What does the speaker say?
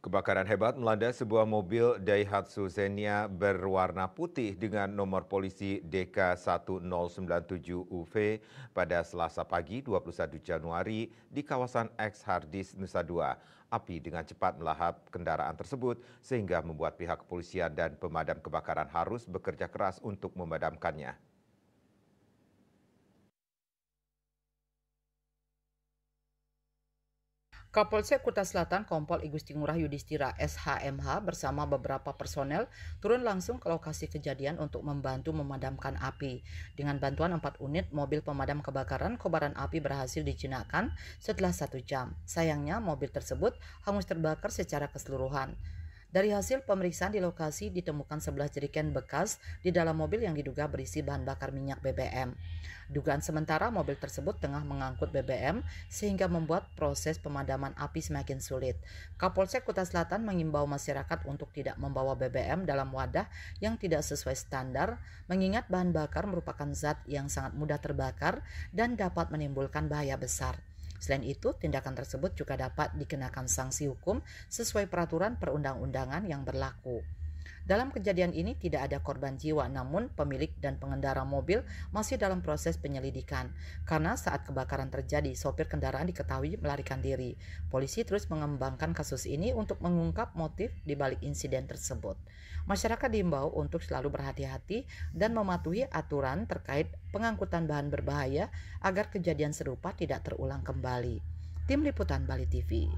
Kebakaran hebat melanda sebuah mobil Daihatsu Xenia berwarna putih dengan nomor polisi DK1097UV pada Selasa pagi 21 Januari di kawasan X Hardis Nusa Dua. Api dengan cepat melahap kendaraan tersebut sehingga membuat pihak kepolisian dan pemadam kebakaran harus bekerja keras untuk memadamkannya. Kapolsek Kuta Selatan Kompol Igusti Ngurah Yudhistira SHMH bersama beberapa personel turun langsung ke lokasi kejadian untuk membantu memadamkan api. Dengan bantuan 4 unit mobil pemadam kebakaran, kobaran api berhasil dijinakkan setelah 1 jam. Sayangnya mobil tersebut hangus terbakar secara keseluruhan. Dari hasil pemeriksaan di lokasi ditemukan 11 jerigen bekas di dalam mobil yang diduga berisi bahan bakar minyak BBM. Dugaan sementara mobil tersebut tengah mengangkut BBM sehingga membuat proses pemadaman api semakin sulit. Kapolsek Kuta Selatan mengimbau masyarakat untuk tidak membawa BBM dalam wadah yang tidak sesuai standar, mengingat bahan bakar merupakan zat yang sangat mudah terbakar dan dapat menimbulkan bahaya besar. Selain itu, tindakan tersebut juga dapat dikenakan sanksi hukum sesuai peraturan perundang-undangan yang berlaku. Dalam kejadian ini tidak ada korban jiwa, namun pemilik dan pengendara mobil masih dalam proses penyelidikan. Karena saat kebakaran terjadi, sopir kendaraan diketahui melarikan diri. Polisi terus mengembangkan kasus ini untuk mengungkap motif di balik insiden tersebut. Masyarakat diimbau untuk selalu berhati-hati dan mematuhi aturan terkait pengangkutan bahan berbahaya agar kejadian serupa tidak terulang kembali. Tim Liputan Bali TV.